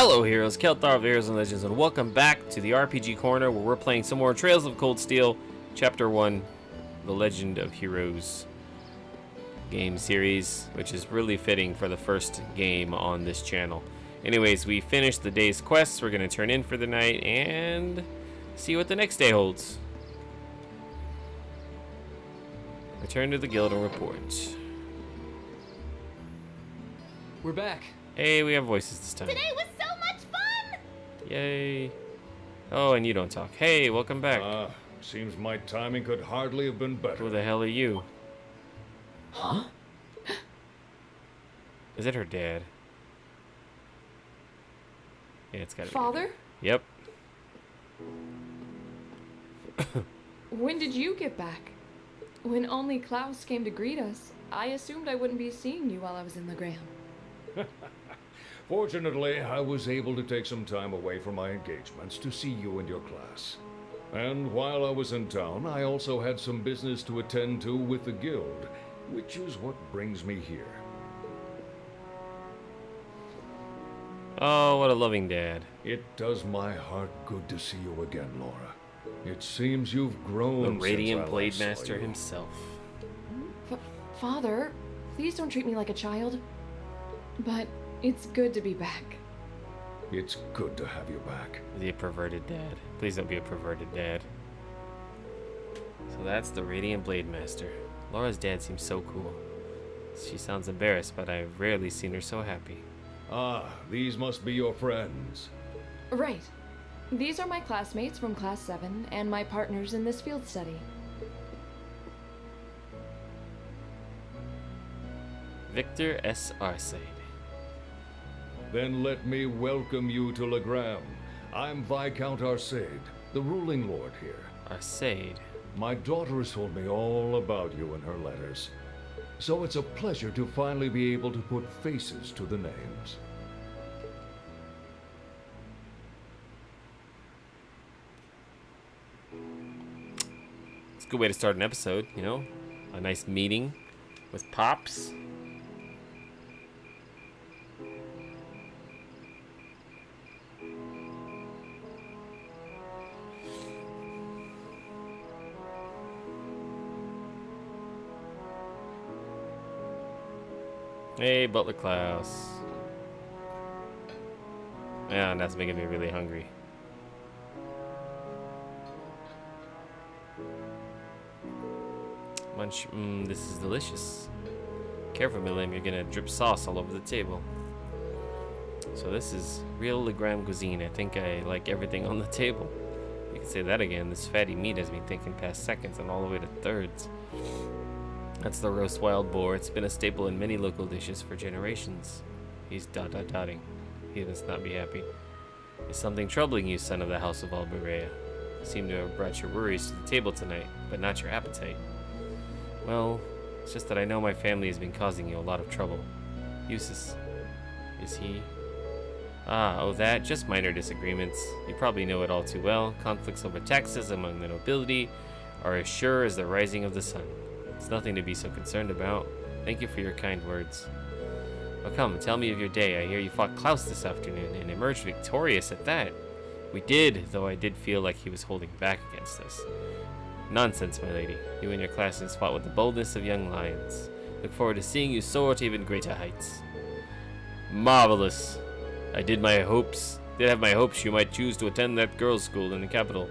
Hello heroes, Kelthar of Heroes and Legends, and welcome back to the RPG Corner where we're playing some more Trails of Cold Steel, Chapter 1, The Legend of Heroes game series, which is really fitting for the first game on this channel. Anyways, we finished the day's quests, we're going to turn in for the night and see what the next day holds. Return to the guild and report. We're back. Hey, we have voices this time. Today was so much fun! Yay. Oh, and you don't talk. Hey, welcome back. Seems my timing could hardly have been better. Who the hell are you? Huh? Is it her dad? Yeah, it's gotta be. Father? Yep. When did you get back? When only Klaus came to greet us, I assumed I wouldn't be seeing you while I was in the ground. Fortunately, I was able to take some time away from my engagements to see you and your class. And while I was in town, I also had some business to attend to with the guild, which is what brings me here. Oh, what a loving dad. It does my heart good to see you again, Laura. It seems you've grown The Radiant since I last saw Blademaster you. himself. Father, please don't treat me like a child. But it's good to be back. It's good to have you back. Is he a perverted dad? Please don't be a perverted dad. So that's the Radiant Blademaster. Laura's dad seems so cool. She sounds embarrassed, but I've rarely seen her so happy. Ah, these must be your friends. Right. These are my classmates from Class 7 and my partners in this field study. Victor S. Arcade. Then let me welcome you to Legram. I'm Viscount Arcade, the ruling lord here. Arcade. My daughter has told me all about you in her letters. So it's a pleasure to finally be able to put faces to the names. It's a good way to start an episode, you know? A nice meeting with Pops. Hey, Butler Klaus. Yeah, that's making me really hungry. Munch. This is delicious. Careful, Milim, you're gonna drip sauce all over the table. So this is real Legram cuisine. I think I like everything on the table. You can say that again. This fatty meat has me thinking past seconds and all the way to thirds. That's the roast wild boar. It's been a staple in many local dishes for generations. He's dotting. He must not be happy. Is something troubling you, son of the House of Alburea? You seem to have brought your worries to the table tonight, but not your appetite. Well, it's just that I know my family has been causing you a lot of trouble. Eustace. Is he? Oh, that? Just minor disagreements. You probably know it all too well. Conflicts over taxes among the nobility are as sure as the rising of the sun. It's nothing to be so concerned about. Thank you for your kind words. Well, come, tell me of your day. I hear you fought Klaus this afternoon and emerged victorious at that. We did, though I did feel like he was holding back against us. Nonsense, my lady. You and your classmates fought with the boldness of young lions. Look forward to seeing you soar to even greater heights. Marvelous. I did have my hopes you might choose to attend that girls' school in the capital.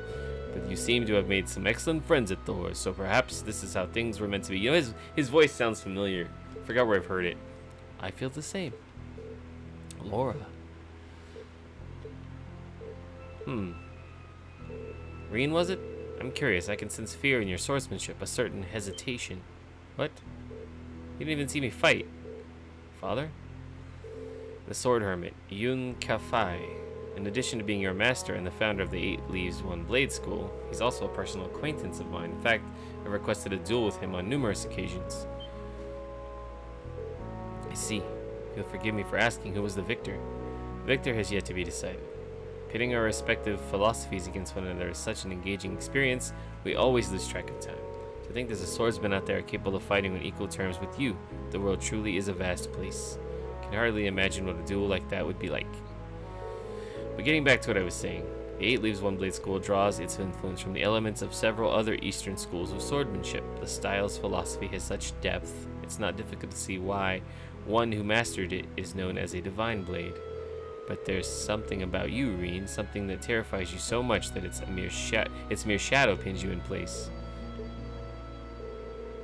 But you seem to have made some excellent friends at Thor, so perhaps this is how things were meant to be. You know, his voice sounds familiar. Forgot where I've heard it. I feel the same. Laura. Rean, was it? I'm curious. I can sense fear in your swordsmanship, a certain hesitation. What? You didn't even see me fight. Father? The sword hermit, Yun Kafai. In addition to being your master and the founder of the 8 Leaves 1 Blade School, he's also a personal acquaintance of mine. In fact, I've requested a duel with him on numerous occasions. I see. You'll forgive me for asking who was the victor. Victor has yet to be decided. Pitting our respective philosophies against one another is such an engaging experience, we always lose track of time. To think there's a swordsman out there capable of fighting on equal terms with you, the world truly is a vast place. I can hardly imagine what a duel like that would be like. But getting back to what I was saying, the 8 Leaves One Blade School draws its influence from the elements of several other Eastern schools of swordsmanship. The style's philosophy has such depth, it's not difficult to see why one who mastered it is known as a divine blade. But there's something about you, Rean, something that terrifies you so much that its mere shadow pins you in place.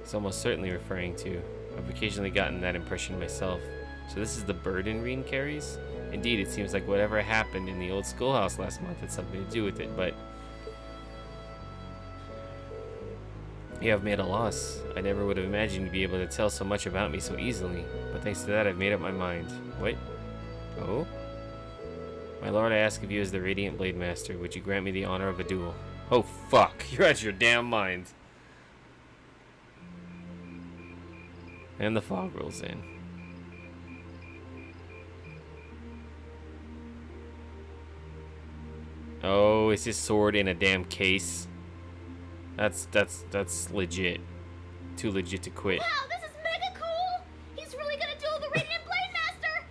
It's almost certainly referring to. I've occasionally gotten that impression myself. So this is the burden Rean carries? Indeed, it seems like whatever happened in the old schoolhouse last month had something to do with it, but... You have made a loss. I never would have imagined you'd be able to tell so much about me so easily, but thanks to that I've made up my mind. What? Oh? My lord, I ask of you as the Radiant Blademaster, would you grant me the honor of a duel? Oh fuck, you're out of your damn mind. And the fog rolls in. Oh, is his sword in a damn case? That's legit. Too legit to quit. Wow, this is mega cool! He's really gonna duel the Radiant Blademaster!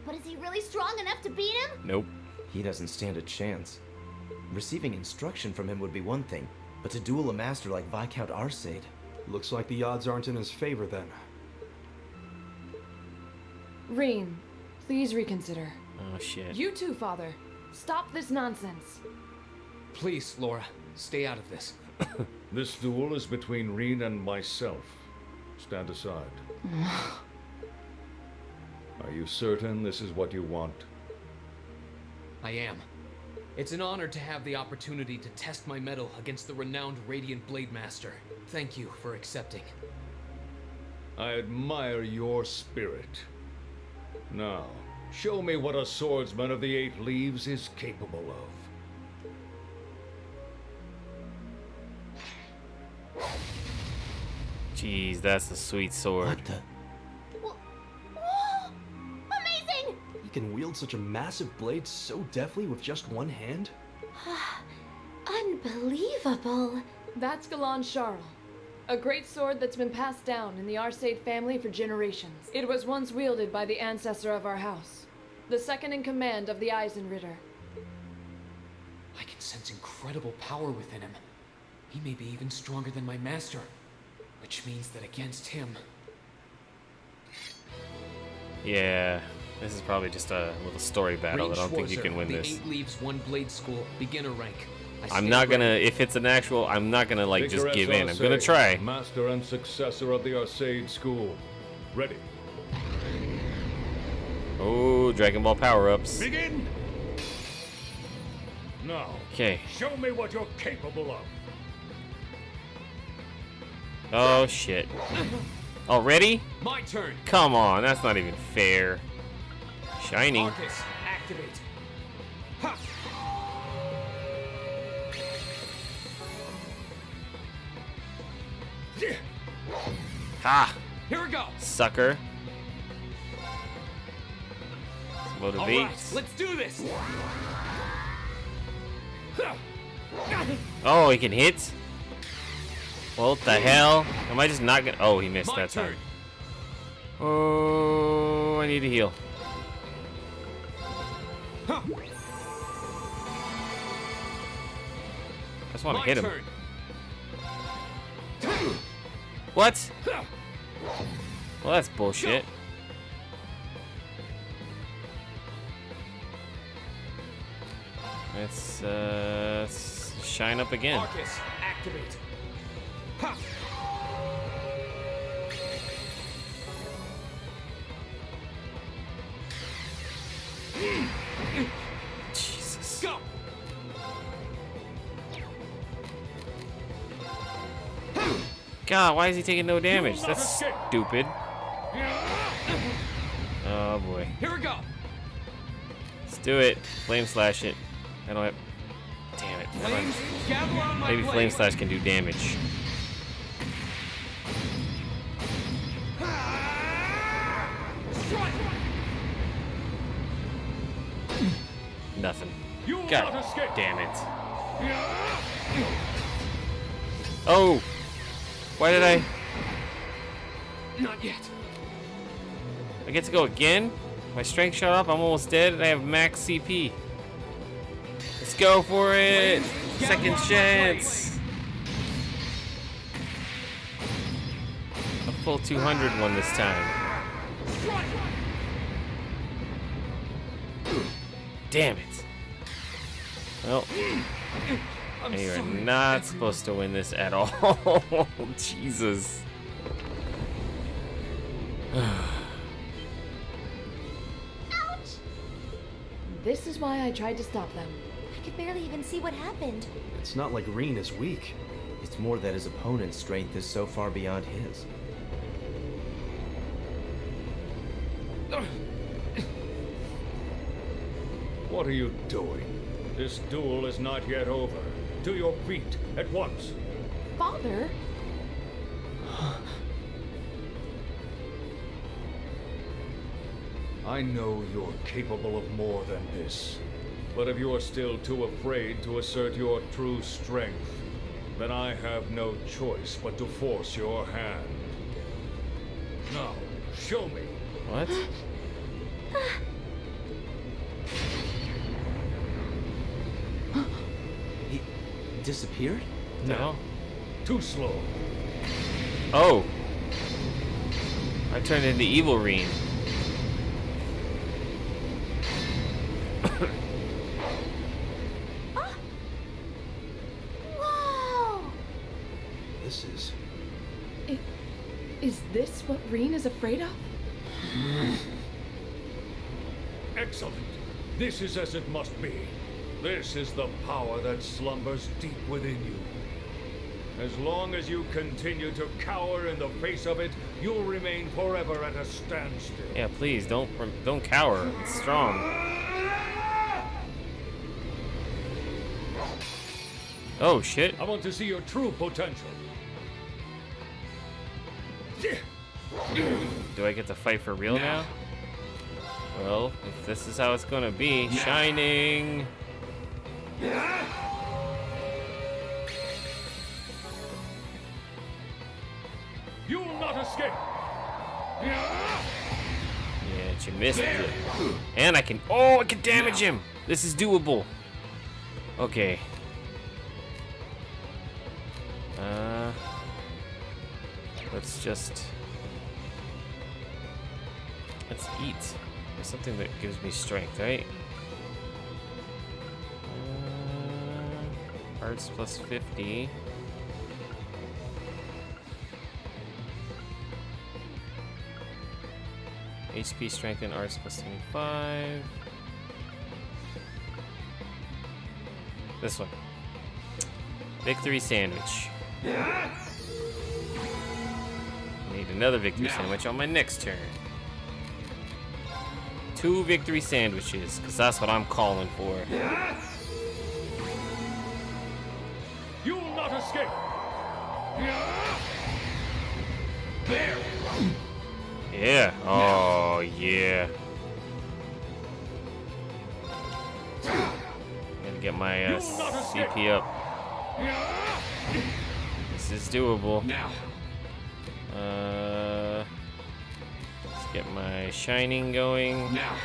But is he really strong enough to beat him? Nope. He doesn't stand a chance. Receiving instruction from him would be one thing, but to duel a master like Viscount XSEED... Looks like the odds aren't in his favor then. Rean, please reconsider. Oh shit. You too, Father. Stop this nonsense. Please, Laura, stay out of this. This duel is between Rean and myself. Stand aside. Are you certain this is what you want? I am. It's an honor to have the opportunity to test my mettle against the renowned Radiant Blademaster. Thank you for accepting. I admire your spirit. Now, show me what a swordsman of the 8 Leaves is capable of. Jeez, that's a sweet sword. What the? Whoa! Amazing! He can wield such a massive blade so deftly with just one hand? Unbelievable. That's Galan Charles, a great sword that's been passed down in the XSEED family for generations. It was once wielded by the ancestor of our house, the second in command of the Eisenritter. I can sense incredible power within him. He may be even stronger than my master, which means that against him... Yeah, this is probably just a little story battle. I don't think you can win this. The 8 Leaves One Blade School, beginner rank. I'm not gonna, if it's an actual, I'm not gonna like just give in. I'm gonna try. Master and successor of the XSEED school. Ready. Oh, Dragon Ball power-ups. Begin! Now, Okay. show me what you're capable of. Oh shit. Already? My turn. Come on, that's not even fair. Shining. Arcus, activate. Ha! Ha! Here we go. Sucker. Let's motivate. All right, let's do this. Oh, he can hit? Well, what the hell? Am I just not gonna... Oh, he missed My that turn. time. Oh, I need to heal. Huh. I just want to My hit him. turn. What? Well, that's bullshit. Let's shine up again. Arcus, activate. Ha! Jesus. Go. God, why is he taking no damage? That's stupid. Oh boy. Here we go. Let's do it. Flame slash it. I don't have... Damn it. Never mind. Flames, gather on my Maybe blade. Flame Slash can do damage. Strike. Nothing. You will God not escape. damn it. Oh! Why did I... Not yet. I get to go again? My strength shot up, I'm almost dead, and I have max CP. go for it. Second chance. A full 200 one this time. Damn it. Well, you are not supposed to win this at all. Jesus. This is why I tried to stop them. I could barely even see what happened. It's not like Rean is weak. It's more that his opponent's strength is so far beyond his. What are you doing? This duel is not yet over. To your feet, at once. Father? I know you're capable of more than this. But if you are still too afraid to assert your true strength, then I have no choice but to force your hand. Now, show me. What? He disappeared? No. Too slow. Oh. I turned into evil Rean. Whoa! This is... Is this what Rean is afraid of? Excellent. This is as it must be. This is the power that slumbers deep within you. As long as you continue to cower in the face of it, you'll remain forever at a standstill. Yeah, please don't cower. It's strong. Oh shit. I want to see your true potential. Do I get to fight for real now? Well, if this is how it's gonna be, shining. You will not escape. Yeah, but you missed it. And I can damage him. This is doable. Okay. Let's eat. There's something that gives me strength, right? Arts plus 50. HP strength and arts plus 25. This one. Victory sandwich. Need another victory sandwich on my next turn. 2 victory sandwiches, because that's what I'm calling for. You will not escape. There. Yeah. Oh, yeah. Gotta get my CP up. This is doable. Now. Let's get my shining going. Now.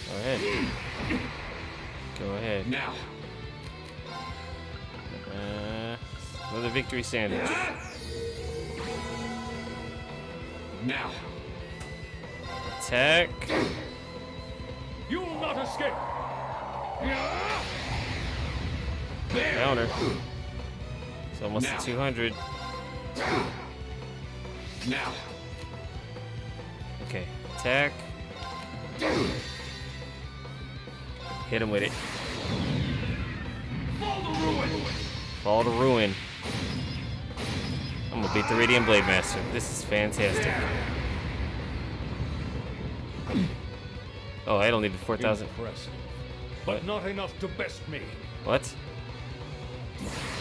Go ahead. Go ahead. Now. Another victory sandwich. Now. Attack. You will not escape. Counter. It's almost Now. 200. Now. Okay. Attack. Hit him with it. Fall to ruin. I'm gonna beat the Radiant Blademaster. This is fantastic. Oh, I only did 4,000. Impressive. But not enough to best me. What?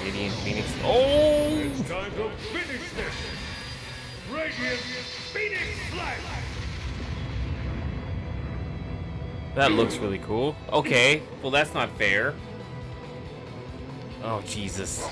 Radiant Phoenix. Oh! It's time to finish this. Radiant Phoenix Flash. That looks really cool. Okay, well that's not fair. Oh Jesus.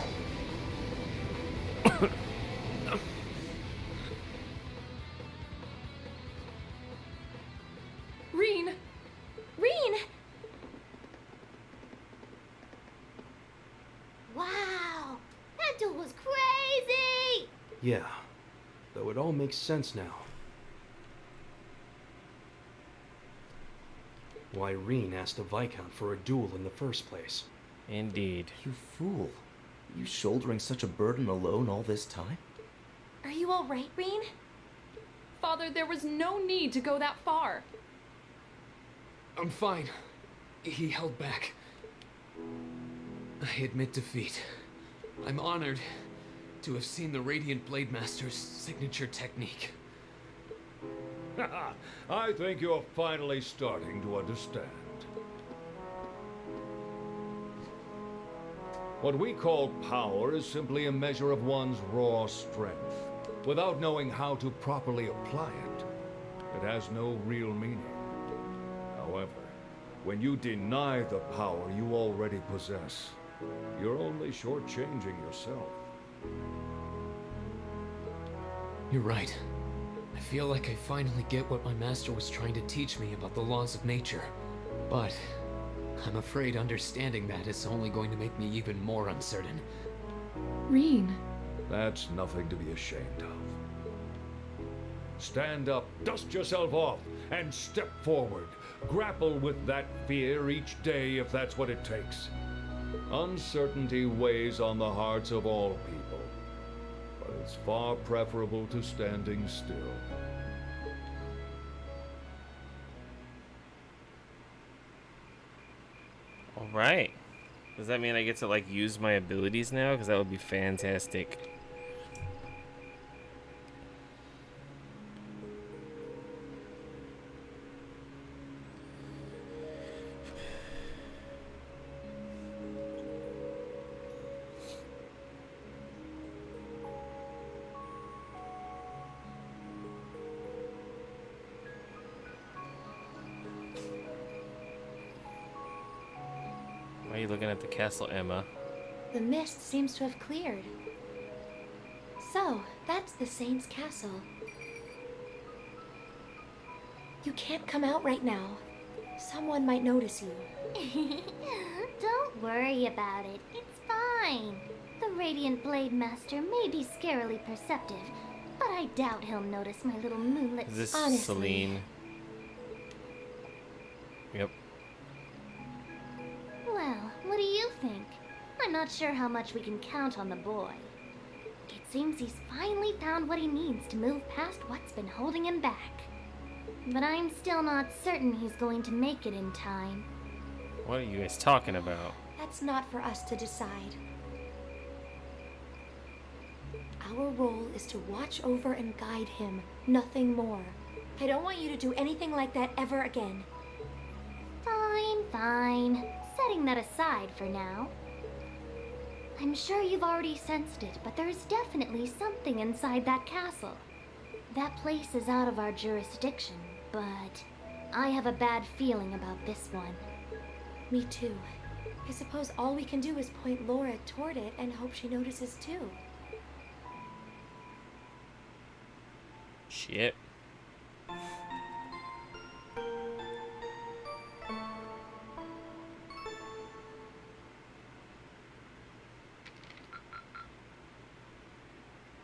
Yeah, though it all makes sense now. Why Rean asked the Viscount for a duel in the first place. Indeed. You fool. You shouldering such a burden alone all this time? Are you alright, Rean? Father, there was no need to go that far. I'm fine. He held back. I admit defeat. I'm honored to have seen the Radiant Blademaster's signature technique. I think you're finally starting to understand. What we call power is simply a measure of one's raw strength. Without knowing how to properly apply it, it has no real meaning. However, when you deny the power you already possess, you're only shortchanging yourself. You're right. I feel like I finally get what my master was trying to teach me about the laws of nature. But I'm afraid understanding that is only going to make me even more uncertain. Rean. That's nothing to be ashamed of. Stand up, dust yourself off, and step forward. Grapple with that fear each day if that's what it takes. Uncertainty weighs on the hearts of all people, but it's far preferable to standing still. All right. Does that mean I get to like use my abilities now? Because that would be fantastic. Why are you looking at the castle, Emma? The mist seems to have cleared. So, that's the Saint's castle. You can't come out right now. Someone might notice you. Don't worry about it. It's fine. The Radiant Blademaster may be scarily perceptive, but I doubt he'll notice my little moonlit. Is this Honestly. Celine? Yep. Well, what do you think? I'm not sure how much we can count on the boy. It seems he's finally found what he needs to move past what's been holding him back. But I'm still not certain he's going to make it in time. What are you guys talking about? That's not for us to decide. Our role is to watch over and guide him, nothing more. I don't want you to do anything like that ever again. Fine, fine. Setting that aside for now. I'm sure you've already sensed it, but there's definitely something inside that castle. That place is out of our jurisdiction, but I have a bad feeling about this one. Me too. I suppose all we can do is point Laura toward it and hope she notices too. Shit.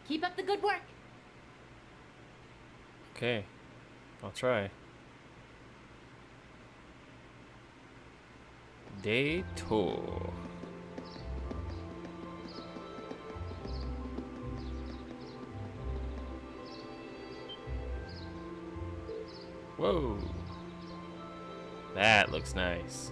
Keep up the good work. Okay. I'll try. Day 2. Whoa. That looks nice.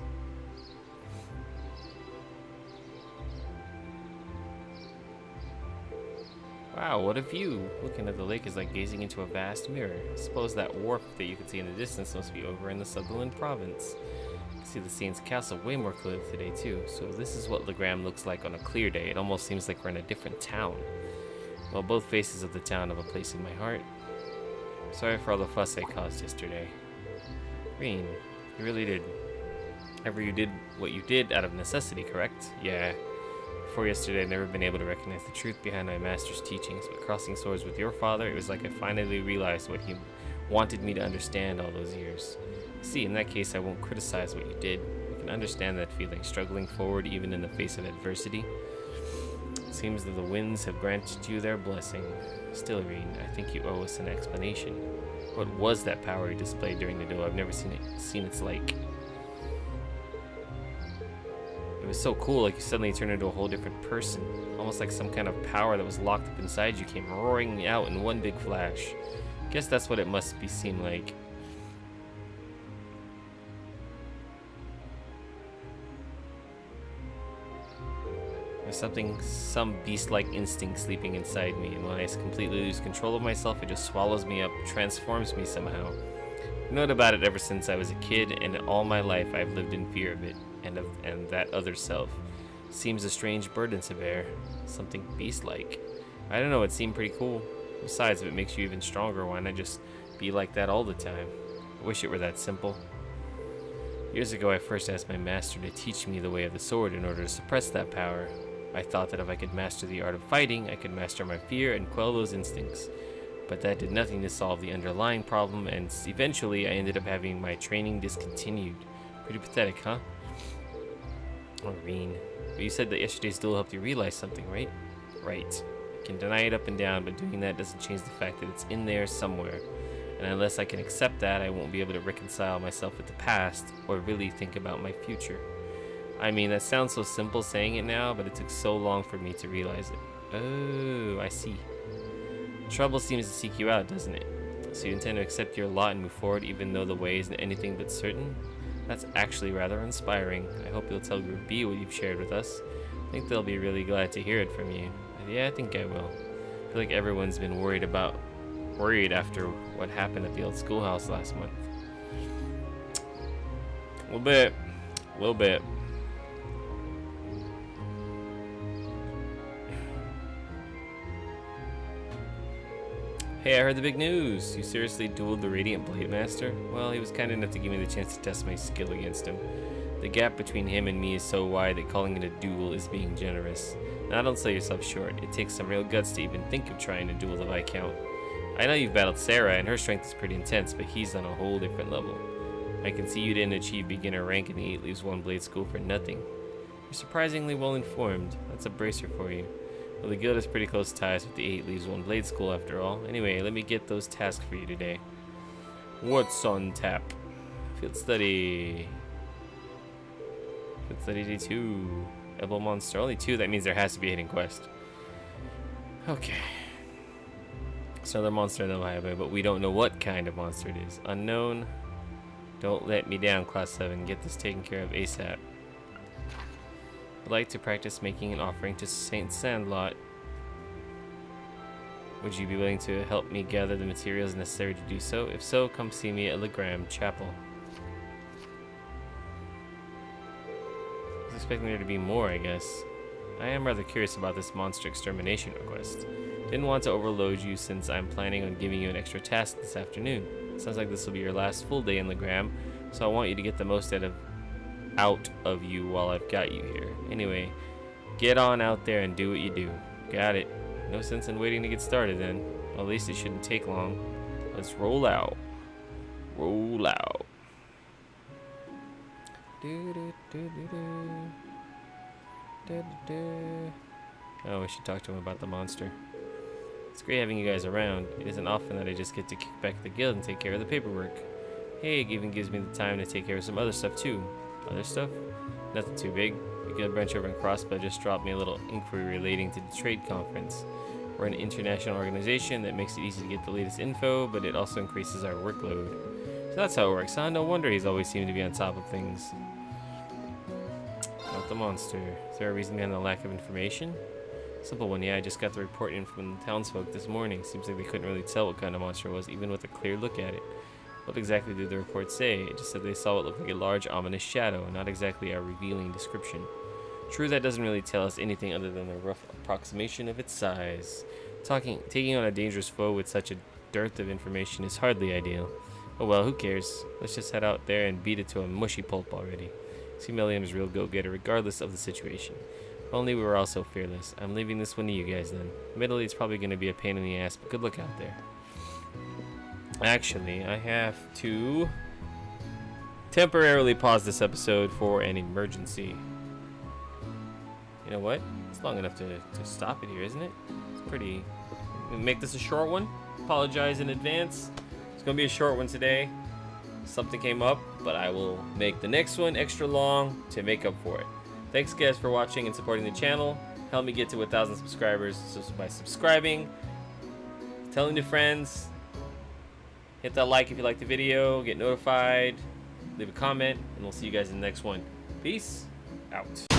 Wow, what a view! Looking at the lake is like gazing into a vast mirror. I suppose that wharf that you can see in the distance must be over in the Sutherland province. You can see the Saint's castle way more clearly today too. So this is what Legram looks like on a clear day. It almost seems like we're in a different town. Well, both faces of the town have a place in my heart. Sorry for all the fuss I caused yesterday. Rean, you really did. You did what you did out of necessity, correct? Yeah. Before yesterday, I'd never been able to recognize the truth behind my master's teachings, but crossing swords with your father, it was like I finally realized what he wanted me to understand all those years. See, in that case, I won't criticize what you did. I can understand that feeling, struggling forward even in the face of adversity. Seems that the winds have granted you their blessing. Still, Rean, I think you owe us an explanation. What was that power you displayed during the duel? I've never seen its like. It was so cool, like you suddenly turned into a whole different person. Almost like some kind of power that was locked up inside you came roaring out in one big flash. Guess that's what it must seem like. There's some beast-like instinct sleeping inside me, and when I completely lose control of myself, it just swallows me up, transforms me somehow. I've known about it ever since I was a kid, and all my life I've lived in fear of it, and that other self. Seems a strange burden to bear, something beast-like. I don't know, it seemed pretty cool. Besides, if it makes you even stronger, why not just be like that all the time? I wish it were that simple. Years ago, I first asked my master to teach me the way of the sword in order to suppress that power. I thought that if I could master the art of fighting, I could master my fear and quell those instincts. But that did nothing to solve the underlying problem, and eventually I ended up having my training discontinued. Pretty pathetic, huh? Oh, Rean. But you said that yesterday's duel helped you realize something, right? Right. I can deny it up and down, but doing that doesn't change the fact that it's in there somewhere. And unless I can accept that, I won't be able to reconcile myself with the past, or really think about my future. I mean, that sounds so simple saying it now, but it took so long for me to realize it. Oh, I see. Trouble seems to seek you out, doesn't it? So you intend to accept your lot and move forward even though the way isn't anything but certain? That's actually rather inspiring. I hope you'll tell Group B what you've shared with us. I think they'll be really glad to hear it from you. Yeah, I think I will. I feel like everyone's been worried after what happened at the old schoolhouse last month. A little bit. Hey, I heard the big news. You seriously dueled the Radiant Blademaster? Well, he was kind enough to give me the chance to test my skill against him. The gap between him and me is so wide that calling it a duel is being generous. Now, don't sell yourself short. It takes some real guts to even think of trying to duel the Viscount. I know you've battled Sarah, and her strength is pretty intense, but he's on a whole different level. I can see you didn't achieve beginner rank in the 8 Leaves 1 Blade School for nothing. You're surprisingly well informed. That's a bracer for you. Well, the guild has pretty close ties with the 8 Leaves 1 Blade School after all. Anyway, let me get those tasks for you today. What's on tap? Field study. Field study day 2. Elbow monster. Only 2, that means there has to be a hidden quest. Okay. It's another monster in the library, but we don't know what kind of monster it is. Unknown. Don't let me down, Class 7. Get this taken care of ASAP. I'd like to practice making an offering to Saint Sandlot. Would you be willing to help me gather the materials necessary to do so? If so, come see me at Legram Chapel. I was expecting there to be more, I guess. I am rather curious about this monster extermination request. Didn't want to overload you since I'm planning on giving you an extra task this afternoon. Sounds like this will be your last full day in Legram, so I want you to get the most out of you while I've got you here. Anyway, get on out there and do what you do. Got it. No sense in waiting to get started then. Well, at least it shouldn't take long. Let's roll out. Roll out. Oh, we should talk to him about the monster. It's great having you guys around. It isn't often that I just get to kick back at the guild and take care of the paperwork. Hey, it even gives me the time to take care of some other stuff too. Other stuff? Nothing too big. The guild branch over in Crossbow just dropped me a little inquiry relating to the trade conference. We're an international organization that makes it easy to get the latest info, but it also increases our workload. So that's how it works, huh? No wonder he's always seemed to be on top of things. Not the monster. Is there a reason behind the lack of information? Simple one, yeah. I just got the report in from the townsfolk this morning. Seems like they couldn't really tell what kind of monster it was, even with a clear look at it. What exactly did the report say? It just said they saw what looked like a large, ominous shadow, not exactly a revealing description. True, that doesn't really tell us anything other than a rough approximation of its size. Taking on a dangerous foe with such a dearth of information is hardly ideal. Oh well, who cares? Let's just head out there and beat it to a mushy pulp already. See, Milliam's real go-getter regardless of the situation. If only we were all so fearless. I'm leaving this one to you guys then. Admittedly, it's probably going to be a pain in the ass, but good luck out there. Actually, I have to temporarily pause this episode for an emergency. You know what? It's long enough to stop it here, isn't it? It's pretty... We'll make this a short one. Apologize in advance. It's gonna be a short one today. Something came up, but I will make the next one extra long to make up for it. Thanks guys for watching and supporting the channel. Help me get to 1,000 subscribers by subscribing, telling your friends, hit that like if you like the video, get notified, leave a comment, and we'll see you guys in the next one. Peace out.